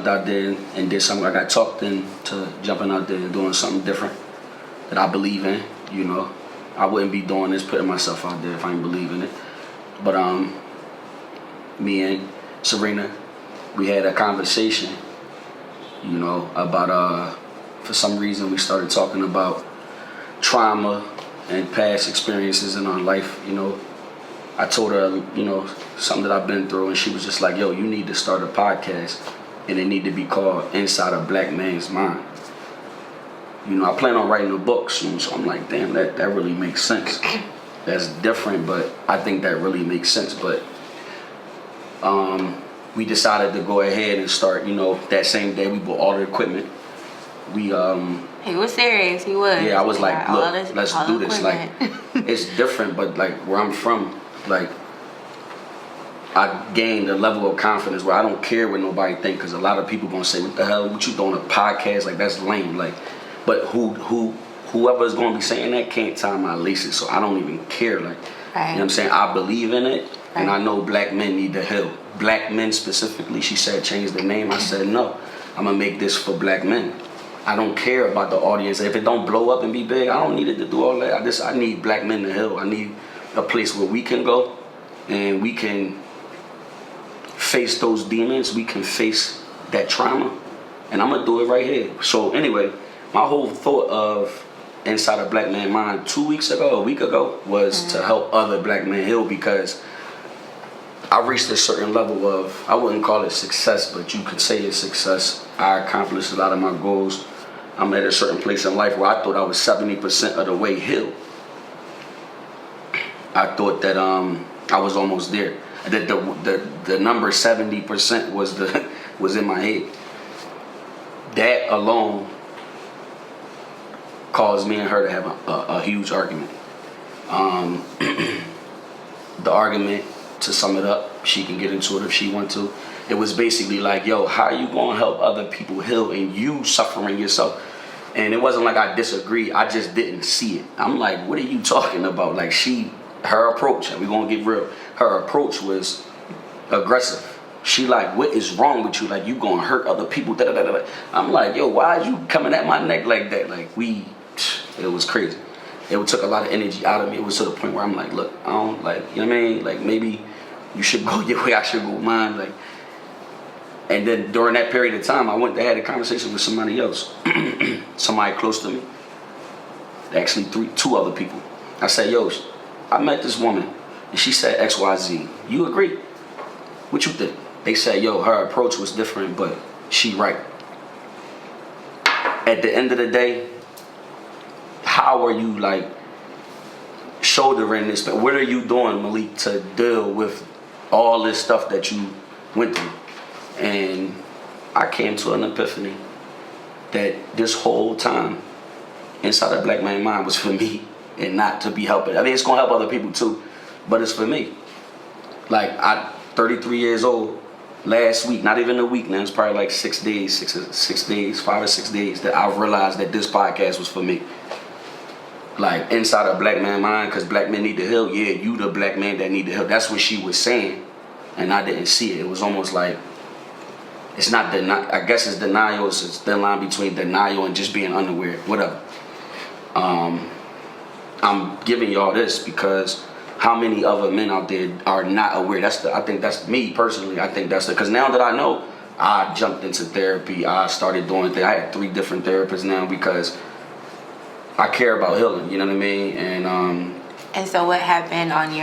jumped out there and did something. I got talked into jumping out there and doing something different that I believe in. You know, I wouldn't be doing this, putting myself out there if I didn't believe in it. But me and Serena, we had a conversation, you know, about for some reason we started talking about trauma and past experiences in our life. You know, I told her, you know, something that I've been through, and she was just like, yo, you need to start a podcast, and it need to be called Inside a Black Man's Mind. You know, I plan on writing a book soon, so I'm like, damn, that really makes sense. That's different, but I think that really makes sense. But we decided to go ahead and start, you know, that same day we bought all the equipment. We He was serious, he was. Yeah, I was like, look, let's do this. Like, it's different, but like where I'm from, like, I gained a level of confidence where I don't care what nobody think, because a lot of people gonna say, what the hell, what you doing a podcast? Like, that's lame. Like, but whoever's gonna be saying that can't tie my laces, so I don't even care. Like, right. You know what I'm saying? I believe in it, right. And I know black men need to heal. Black men specifically, she said change the name. I said no, I'm gonna make this for black men. I don't care about the audience. If it don't blow up and be big, I don't need it to do all that. I need black men to heal. I need a place where we can go and we can face those demons. We can face that trauma, and I'm gonna do it right here. So anyway, my whole thought of Inside a Black Man's Mind a week ago, was to help other black men heal, because I reached a certain level of, I wouldn't call it success, but you could say it's success. I accomplished a lot of my goals. I'm at a certain place in life where I thought I was 70% of the way healed. I thought that I was almost there. That the number 70% was in my head. That alone caused me and her to have a huge argument. The argument, to sum it up, she can get into it if she want to. It was basically like, yo, how are you gonna help other people heal and you suffering yourself? And it wasn't like I disagreed, I just didn't see it. I'm like, what are you talking about? Like, her approach, and we're gonna get real, her approach was aggressive. She like, what is wrong with you? Like, you gonna hurt other people, da, da, da, da. I'm like, yo, why are you coming at my neck like that? Like, it was crazy. It took a lot of energy out of me. It was to the point where I'm like, look, I don't, like, you know what I mean? Like, maybe you should go your way, I should go mine. Like, and then during that period of time, I went to have a conversation with somebody else, somebody close to me. Actually, two other people. I said, yo, I met this woman, and she said X, Y, Z. You agree? What you think? They said, yo, her approach was different, but she right. At the end of the day, how are you, like, shouldering this? But what are you doing, Malik, to deal with all this stuff that you went through? And I came to an epiphany that this whole time, Inside a Black Man's Mind was for me and not to be helping. I mean, it's gonna help other people too, but it's for me. Like, I'm 33 years old. Last week, not even a week now, it's probably like 6 days, 5 or 6 days that I realized that this podcast was for me. Like, Inside a Black Man's Mind, because black men need to heal. Yeah, you the black man that need to heal. That's what she was saying, and I didn't see it. It was almost like, it's not I guess it's denial. It's a thin line between denial and just being unaware. Whatever. I'm giving y'all this because how many other men out there are not aware? I think that's me personally. I think that's because now that I know, I jumped into therapy. I started doing things. I had 3 different therapists now because I care about healing. You know what I mean? And so, what happened on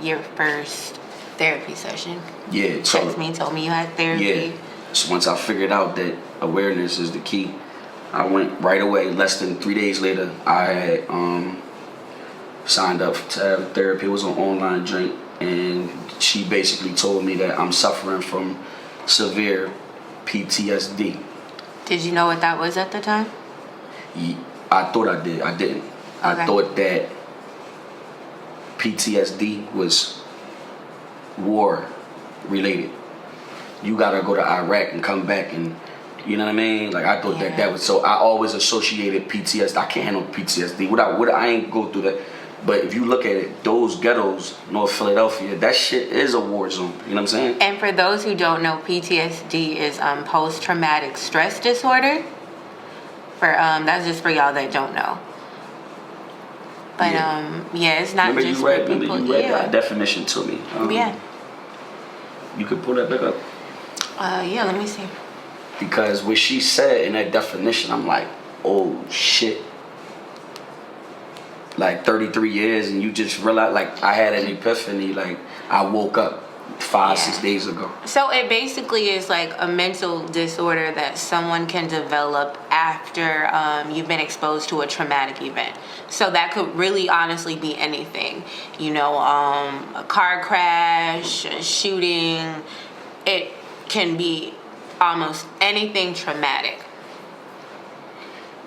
your first therapy session? Yeah, so Text me, told me you had therapy. Yeah. So once I figured out that awareness is the key, I went right away. Less than 3 days later, I had signed up to have therapy. It was an online joint, and she basically told me that I'm suffering from severe Ptsd. Did you know what that was at the time? I thought I did. I didn't. Okay. I thought that PTSD was war related. You gotta go to Iraq and come back, and you know what I mean? Like, I thought that was, so I always associated PTSD. I can't handle PTSD. I ain't go through that. But if you look at it, those ghettos, North Philadelphia, that shit is a war zone. You know what I'm saying? And for those who don't know, PTSD is post-traumatic stress disorder. For that's just for y'all that don't know. But it's not remember just you read, for people. Remember you read that definition to me. You could pull that back up. Let me see. Because what she said in that definition, I'm like, oh shit. Like 33 years, and you just realize, like, I had an epiphany. Like, I woke up 6 days ago. So it basically is like a mental disorder that someone can develop after you've been exposed to a traumatic event. So that could really honestly be anything. You know, a car crash, a shooting. It can be almost anything traumatic.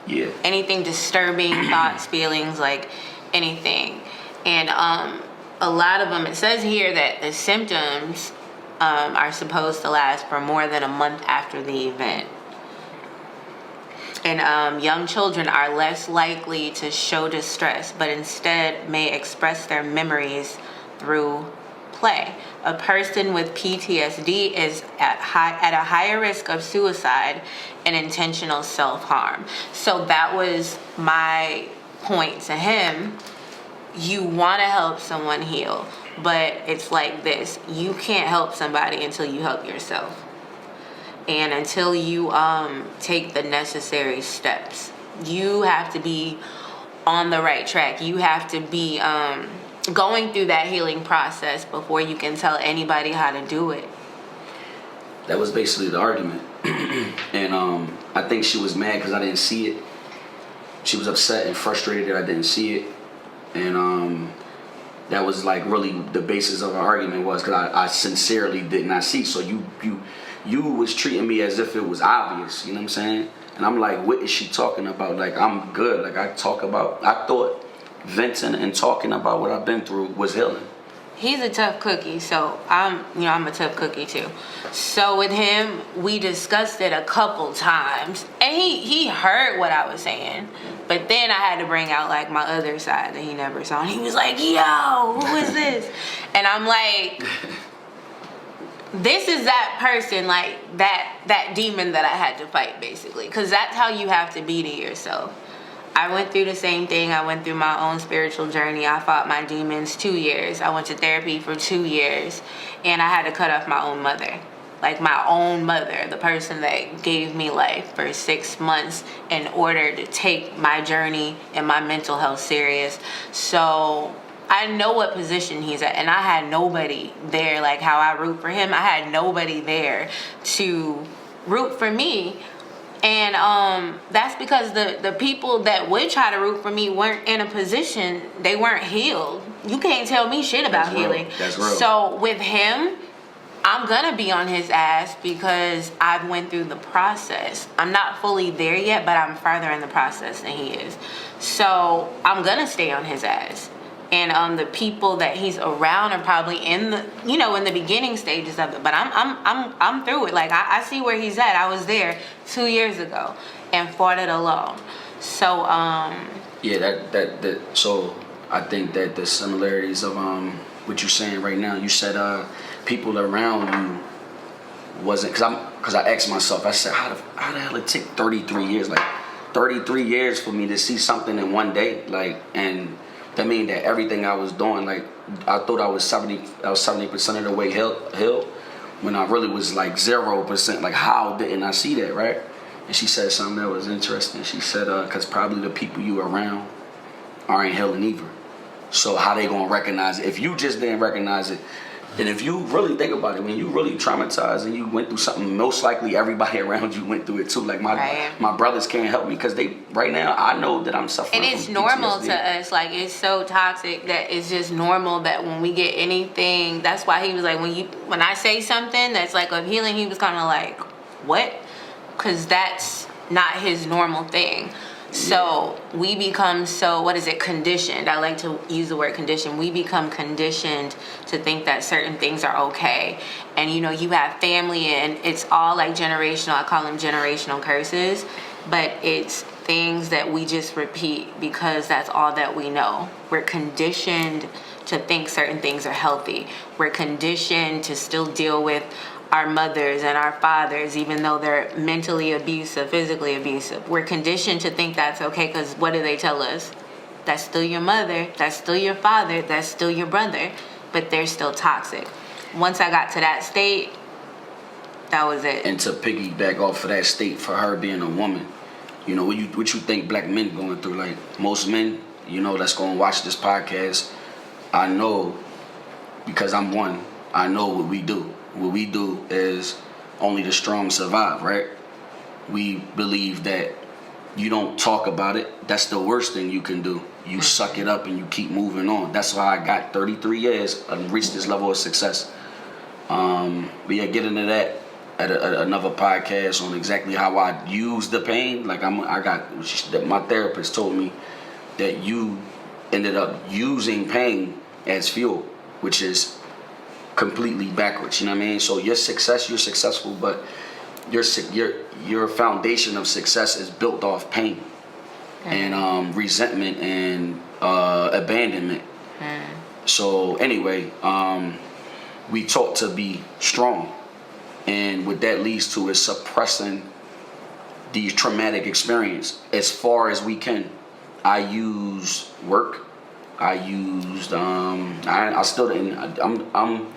Yeah. Anything disturbing, thoughts, feelings, like anything. And a lot of them, it says here that the symptoms are supposed to last for more than a month after the event. And young children are less likely to show distress, but instead may express their memories through play. A person with PTSD is at a higher risk of suicide and intentional self-harm. So that was my point to him. You want to help someone heal, but it's like this. You can't help somebody until you help yourself. And until you take the necessary steps. You have to be on the right track. You have to be going through that healing process before you can tell anybody how to do it. That was basically the argument. And I think she was mad because I didn't see it. She was upset and frustrated that I didn't see it. And that was like really the basis of our argument, was because I sincerely did not see. So you was treating me as if it was obvious, you know what I'm saying? And I'm like, what is she talking about? Like, I'm good. Like, I thought venting and talking about what I've been through was healing. He's a tough cookie, so I'm a tough cookie too. So with him, we discussed it a couple times, and he heard what I was saying, but then I had to bring out like my other side that he never saw, and he was like, yo, who is this? And I'm like, this is that person, like that demon that I had to fight, basically, because that's how you have to be to yourself. I went through the same thing. I went through my own spiritual journey. I fought my demons 2 years. I went to therapy for 2 years, and I had to cut off my own mother. Like, my own mother, the person that gave me life, for 6 months in order to take my journey and my mental health serious. So I know what position he's at, and I had nobody there. Like how I root for him, I had nobody there to root for me. And that's because the people that would try to root for me weren't in a position, they weren't healed. You can't tell me shit about healing. That's real. So with him, I'm gonna be on his ass because I've went through the process. I'm not fully there yet, but I'm farther in the process than he is. So I'm gonna stay on his ass. And the people that he's around are probably in the in the beginning stages of it. But I'm through it. Like I see where he's at. I was there 2 years ago and fought it alone. So so I think that the similarities of what you're saying right now. You said people around you wasn't, because I asked myself. I said, how the hell it take 33 years? Like 33 years for me to see something in one day. Like, and that mean that everything I was doing, like, I thought I was 70% of the way healed, when I really was like 0%. Like, how didn't I see that, right? And she said something that was interesting. She said, because probably the people you around aren't healing either. So how they gonna recognize it? If you just didn't recognize it, and if you really think about it, when you really traumatized and you went through something, most likely everybody around you went through it too. Like my brothers can't help me because right now I know that I'm suffering. And it's from normal PTSD. to us. Like, it's so toxic that it's just normal that when we get anything, that's why he was like, when I say something that's like of healing, he was kind of like, what? Because that's not his normal thing. So we become conditioned. I like to use the word conditioned. We become conditioned to think that certain things are okay. And you have family, and it's all like generational. I call them generational curses but it's things that we just repeat because that's all that we know. We're conditioned to think certain things are healthy. We're conditioned to still deal with our mothers and our fathers, even though they're mentally abusive, physically abusive. We're conditioned to think that's okay because what do they tell us? That's still your mother, that's still your father, that's still your brother, but they're still toxic. Once I got to that state, that was it. And to piggyback off of that state, for her being a woman, you know, what you think black men going through? Like most men, you know, that's going to watch this podcast, I know, because I'm one, I know what we do. What we do is only the strong survive, right? We believe that you don't talk about it. That's the worst thing you can do. You suck it up and you keep moving on. That's why I got 33 years and reached this level of success. But yeah, get into that at another podcast on exactly how I use the pain. Like my therapist told me that you ended up using pain as fuel, which is completely backwards. You know what I mean? So you're successful, but your foundation of success is built off pain and resentment and abandonment. So anyway, we taught to be strong, and what that leads to is suppressing the traumatic experience as far as we can. I use work. I used I still didn't. I'm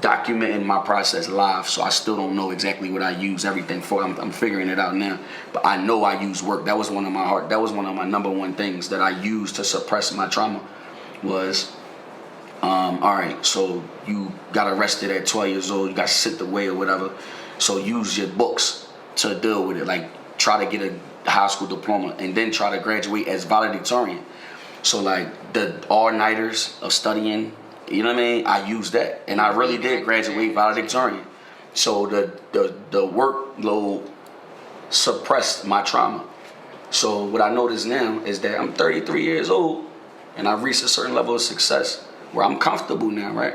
documenting my process live, so I still don't know exactly what I use everything for. I'm figuring it out now, but I know I use work. That was one of my number one things that I used to suppress my trauma. Was all right, so you got arrested at 12 years old, you got sent away or whatever, so use your books to deal with it. Like try to get a high school diploma and then try to graduate as valedictorian. So like the all-nighters of studying, you know what I mean? I used that, and I really did graduate valedictorian. So the workload suppressed my trauma. So what I notice now is that I'm 33 years old, and I've reached a certain level of success where I'm comfortable now, right?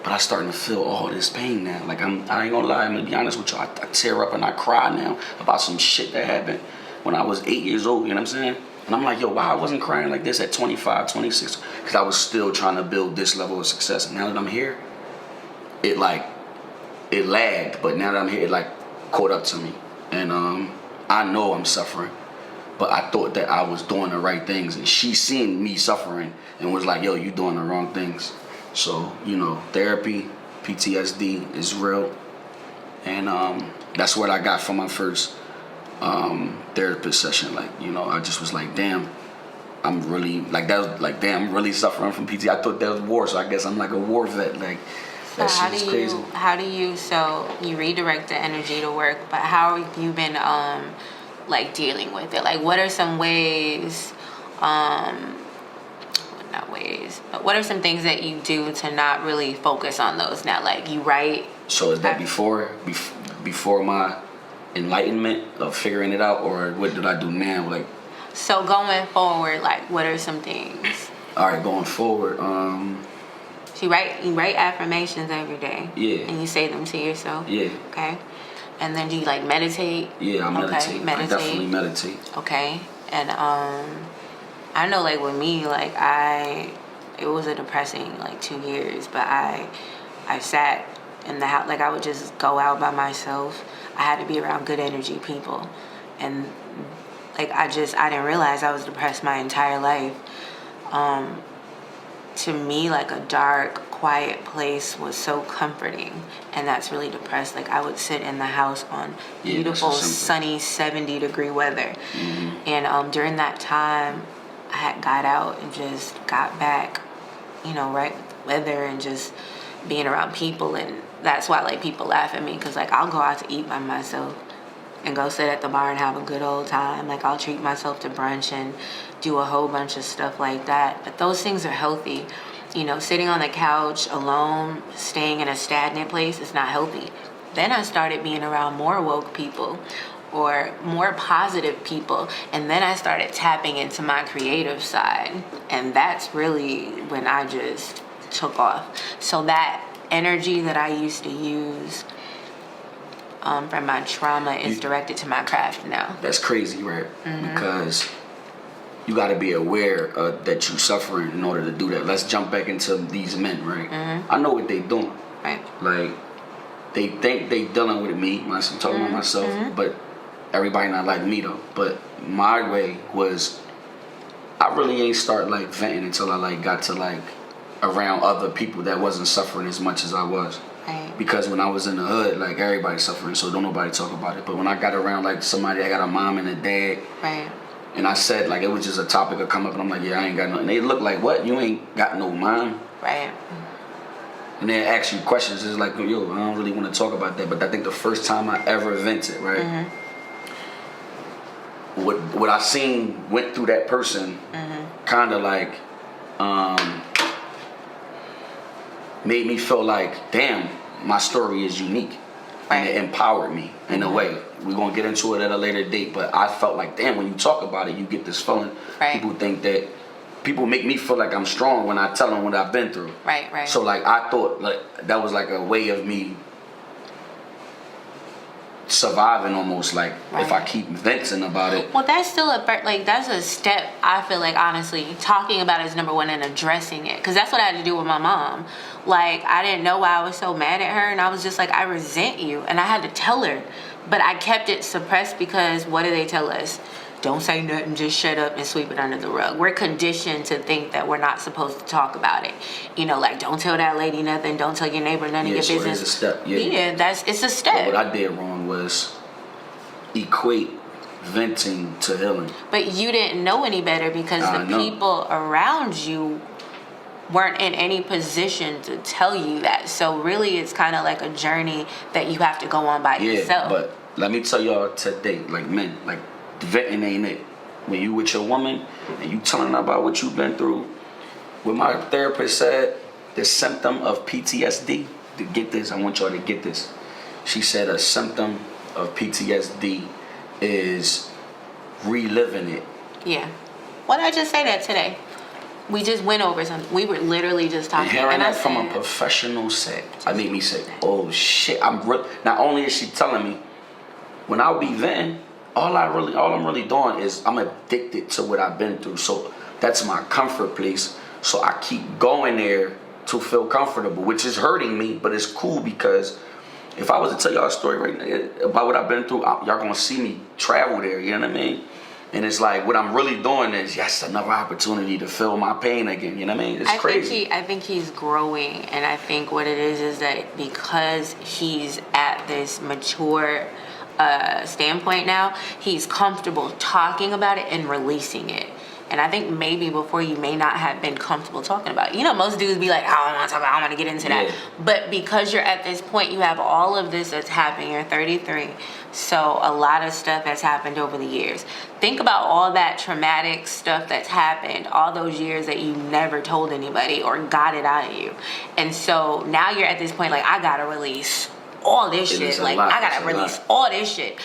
But I'm starting to feel all this pain now. Like I ain't gonna lie, I'm gonna be honest with you. I tear up and I cry now about some shit that happened when I was 8 years old. You know what I'm saying? And I'm like, yo, why I wasn't crying like this at 25, 26? Because I was still trying to build this level of success. And now that I'm here, it lagged. But now that I'm here, it like caught up to me. And I know I'm suffering. But I thought that I was doing the right things. And she seen me suffering and was like, yo, you doing the wrong things. So, you know, therapy, PTSD is real. And that's what I got from my first therapist session. Like, you know, I just was like, damn, I'm really like that was like, damn, I'm really suffering from PT. I thought that was war, so I guess I'm like a war vet. Like that shit is crazy. How do you so you redirect the energy to work, but how have you been like dealing with it? Like what are some ways not ways, but what are some things that you do to not really focus on those now? Like you write. So is that before my enlightenment of figuring it out, or what did I do now? Like, so going forward, like what are some things? All right, going forward, So you write affirmations every day. Yeah. And you say them to yourself. Yeah. Okay. And then do you like meditate? Yeah, I meditate. Okay, meditate. I definitely meditate. Okay. And I know like with me, like it was a depressing like 2 years, but I sat in the house, like I would just go out by myself. I had to be around good energy people, and like I didn't realize I was depressed my entire life. To me, like a dark, quiet place was so comforting, and that's really depressed. Like I would sit in the house on beautiful, sunny 70-degree weather, and during that time, I had got out and just got back, you know, right with the weather and just being around people. And that's why like people laugh at me, because like I'll go out to eat by myself and go sit at the bar and have a good old time. Like I'll treat myself to brunch and do a whole bunch of stuff like that. But those things are healthy. You know, sitting on the couch alone, staying in a stagnant place is not healthy. Then I started being around more woke people or more positive people, and then I started tapping into my creative side, and that's really when I just took off. So that energy that I used to use from my trauma is directed to my craft now. That's crazy, right? Because you got to be aware that you suffering in order to do that. Let's jump back into these men, right? I know what they doing. Right. Like, they think they dealing with me. I'm talking about myself, but everybody not like me though. But my way was, I really ain't start like venting until I like got to like around other people that wasn't suffering as much as I was. Right. Because when I was in the hood, like everybody's suffering, so don't nobody talk about it. But when I got around like somebody that got a mom and a dad, Right. and I said like it was just a topic of come up, and I'm like, yeah, I ain't got no. And they look like, what? You ain't got no mom? Right. And they ask you questions. It's like, yo, I don't really want to talk about that. But I think the first time I ever vented, right? What I seen went through that person, kind of like made me feel like, damn, my story is unique. Right. And it empowered me in a way. We're going to get into it at a later date, but I felt like, damn, when you talk about it, you get this feeling. Right. People make me feel like I'm strong when I tell them what I've been through. Right, right. So like I thought like that was like a way of me surviving almost, like if I keep venting about it. Well, that's still that's a step. I feel like, honestly, talking about it is number one, and addressing it, because that's what I had to do with my mom. Like, I didn't know why I was so mad at her, and I was just like, I resent you, and I had to tell her, but I kept it suppressed because what do they tell us? Don't say nothing, just shut up and sweep it under the rug. We're conditioned to think that we're not supposed to talk about it. You know, like, don't tell that lady nothing, don't tell your neighbor none of your business. It's a step. It's a step. But what I did wrong was equate venting to healing. But you didn't know any better because the people around you weren't in any position to tell you that. So really, it's kind of like a journey that you have to go on by yourself. But let me tell y'all today, like men, like venting ain't it. When you with your woman and you telling her about what you've been through, what my therapist said, the symptom of PTSD, to get this, I want y'all to get this. She said a symptom of PTSD is reliving it. Yeah. Why did I just say that today? We just went over something. We were literally just talking. And hearing that from a professional set, I made me say, oh shit, not only is she telling me, when I'll be venting, all I'm really doing is I'm addicted to what I've been through. So that's my comfort place. So I keep going there to feel comfortable, which is hurting me, but it's cool because if I was to tell y'all a story right now about what I've been through, y'all gonna see me travel there, you know what I mean? And it's like, what I'm really doing is, yes, another opportunity to feel my pain again, you know what I mean? It's crazy. I think he's growing, and I think what it is that because he's at this mature standpoint now, he's comfortable talking about it and releasing it. And I think maybe before you may not have been comfortable talking about it. You know, most dudes be like, I don't want to talk about it, I don't want to get into that. But because you're at this point, you have all of this that's happening. You're 33. So a lot of stuff has happened over the years. Think about all that traumatic stuff that's happened, all those years that you never told anybody or got it out of you. And so now you're at this point, like, I got to release all this shit. Like, I got to release all this shit.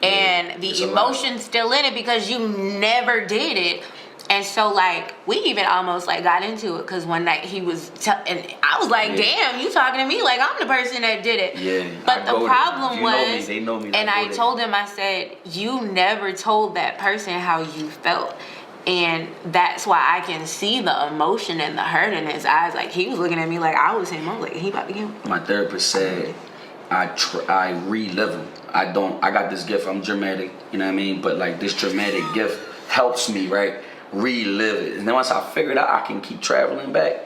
And the emotion's still in it because you never did it. And so, like, we even almost, like, got into it because one night he was, and I was like, damn, you talking to me like I'm the person that did it. Yeah. But the problem was, they know me. And I told him, I said, you never told that person how you felt. And that's why I can see the emotion and the hurt in his eyes. Like, he was looking at me like I was him. I was like, he about to get him. My therapist said, I relive him. I got this gift. I'm dramatic, you know what I mean? But, like, this dramatic gift helps me, right? Relive it. And then once I figured out I can keep traveling back,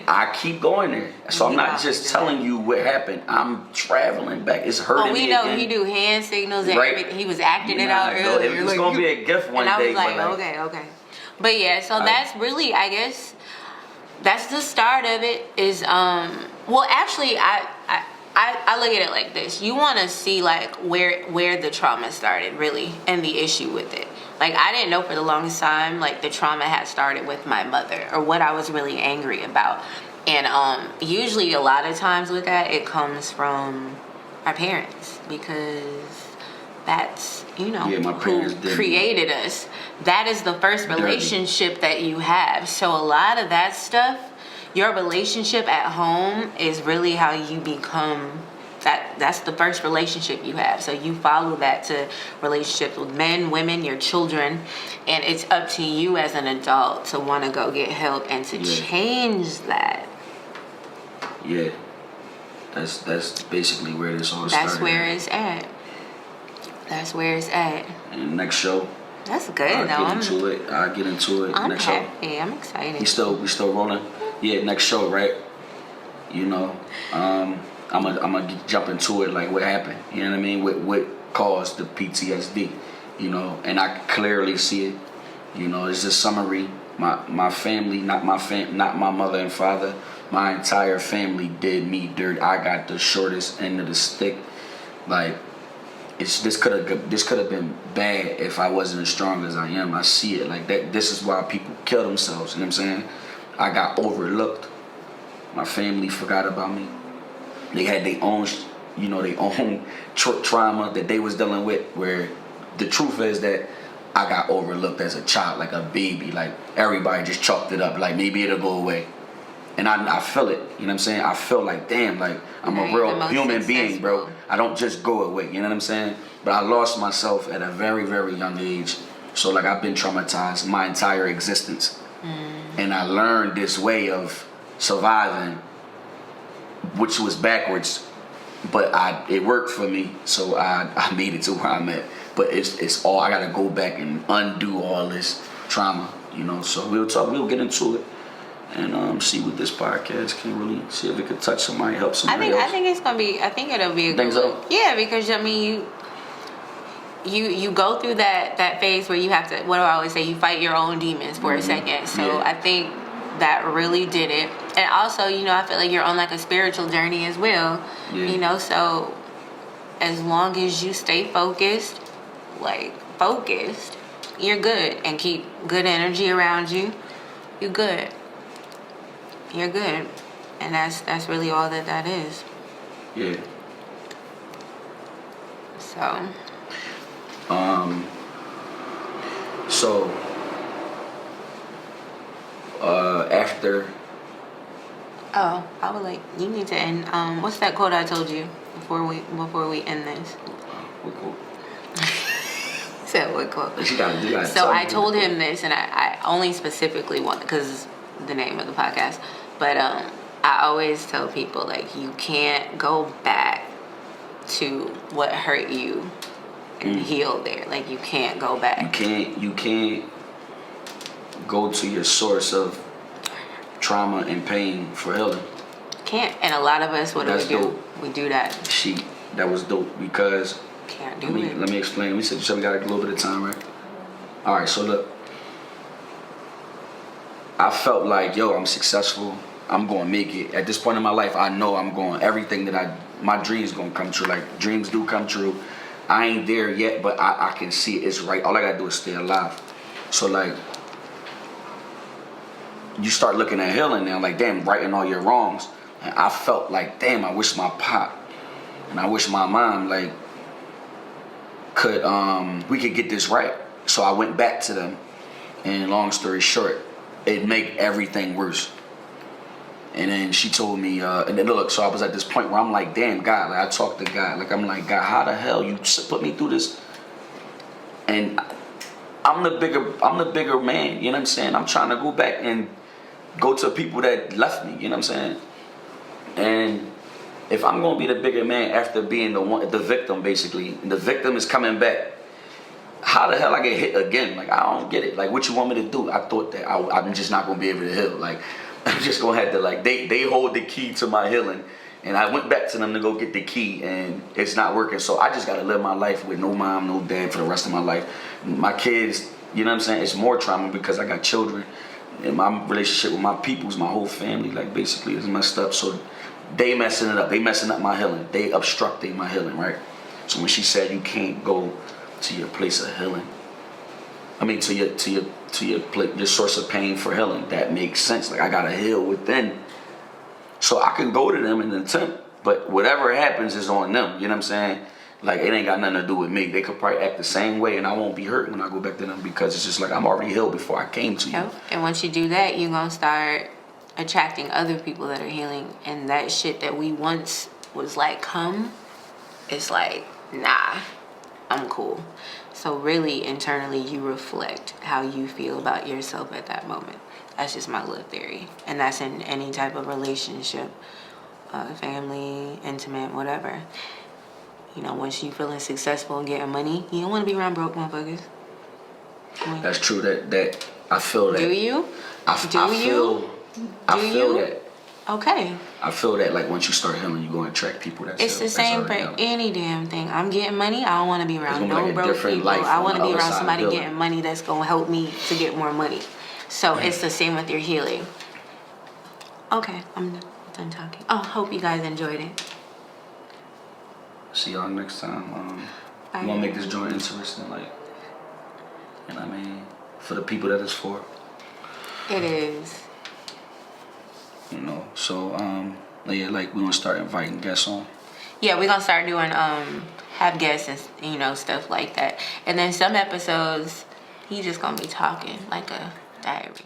I keep going there. So I'm not just telling you what happened. I'm traveling back. It's hurting me again. He do hand signals and everything. He was acting it out earlier. It's going to be a gift one day. And I was like, okay. But yeah, so that's really, I guess, that's the start of it is, well, actually, I look at it like this. You want to see, like, where the trauma started, really, and the issue with it. Like, I didn't know for the longest time, like, the trauma had started with my mother or what I was really angry about. And usually a lot of times with that, it comes from our parents because that's, you know, who created us. That is the first relationship that you have. So a lot of that stuff, your relationship at home is really how you become that's the first relationship you have. So you follow that to relationships with men, women, your children, and it's up to you as an adult to want to go get help and to change that. Yeah, that's basically where this all started. That's where it's at. That's where it's at. And next show. That's good. I'll get into it. I'm next happy. show. I'm excited. We still rolling. Yeah, next show, right? You know, I'm gonna jump into it like what happened. You know what I mean? What caused the PTSD? You know, and I clearly see it. You know, it's a summary. My family, not my mother and father. My entire family did me dirt. I got the shortest end of the stick. Like. This could have been bad if I wasn't as strong as I am. I see it like that. This is why people kill themselves. You know what I'm saying? I got overlooked. My family forgot about me. They had their own, trauma that they was dealing with. Where the truth is that I got overlooked as a child, like a baby. Like everybody just chalked it up. Like maybe it'll go away. And I feel it, you know what I'm saying? I feel like, damn, like I'm a real human being, bro. I don't just go away, you know what I'm saying? But I lost myself at a very, very young age. So like I've been traumatized my entire existence. And I learned this way of surviving, which was backwards, but it worked for me. So I made it to where I'm at. But it's all, I gotta go back and undo all this trauma, you know? So we'll get into it. And see what this podcast can really see if it could touch somebody, help somebody else. I think it's gonna be. I think it'll be a good one. Yeah, because I mean, you go through that phase where you have to. What do I always say? You fight your own demons for a second. So I think that really did it. And also, I feel like you're on like a spiritual journey as well. Yeah. So as long as you stay focused, you're good, and keep good energy around you. You're good. You're good, and that's really all that is. Yeah. So. So. After. Oh, I would like you need to end. What's that quote I told you before we end this? What quote? So what quote? You gotta so I told him this, and I only specifically want because the name of the podcast, but I always tell people like you can't go back to what hurt you and heal there. Like you can't go back. You can't go to your source of trauma and pain for healing. Can't. And a lot of us, what do we do? Dope. We do that. That was dope because can't do it. Let me explain. We said we got a little bit of time, right? All right. So look. I felt like, I'm successful. I'm going to make it. At this point in my life, I know I'm going, everything my dreams going to come true. Like, dreams do come true. I ain't there yet, but I can see it. It's right. All I got to do is stay alive. So, like, you start looking at healing now, like, damn, righting all your wrongs. And I felt like, damn, I wish my pop and I wish my mom, like, we could get this right. So I went back to them. And long story short, it make everything worse. And then she told me, and then look, so I was at this point where I'm like, damn, God, like I talked to God, like I'm like, God, how the hell you put me through this? And I'm the bigger man, you know what I'm saying? I'm trying to go back and go to people that left me, you know what I'm saying? And if I'm gonna be the bigger man after being the victim, basically, and the victim is coming back, how the hell I get hit again? Like, I don't get it. Like, what you want me to do? I thought that I'm just not going to be able to heal. Like, I'm just going to have to, like, they hold the key to my healing. And I went back to them to go get the key, and it's not working. So I just got to live my life with no mom, no dad for the rest of my life. My kids, you know what I'm saying? It's more trauma because I got children. And my relationship with my peoples, my whole family, like, basically is messed up. So they messing it up. They messing up my healing. They obstructing my healing, right? So when she said you can't go to your place of healing, I mean to your source of pain for healing, that makes sense. Like I gotta heal within, so I can go to them and attempt, but whatever happens is on them. You know what I'm saying? Like it ain't got nothing to do with me. They could probably act the same way, and I won't be hurt when I go back to them because it's just like I'm already healed before I came to you. And once you do that, you're gonna start attracting other people that are healing, and that shit that we once was like, come, it's like, nah, I'm cool. So really, internally, you reflect how you feel about yourself at that moment. That's just my little theory. And that's in any type of relationship, family, intimate, whatever. You know, once you feeling successful and getting money, you don't want to be around broke motherfuckers. That's true. That I feel that. Do you? I feel that. Okay. I feel that like once you start healing, you go and attract people that. It's the same for any damn thing. I'm getting money. I don't want to be around no like broke people. Life I want to be other around side somebody building. getting money that's gonna help me to get more money. So it's the same with your healing. Okay, I'm done talking. Oh, hope you guys enjoyed it. See y'all next time. We want to make this joint interesting, like, you know what I mean, for the people that it's for. It is. You know, so yeah, like we gonna start inviting guests on. Yeah, we're gonna start doing have guests and you know stuff like that. And then some episodes he just gonna be talking like a diary.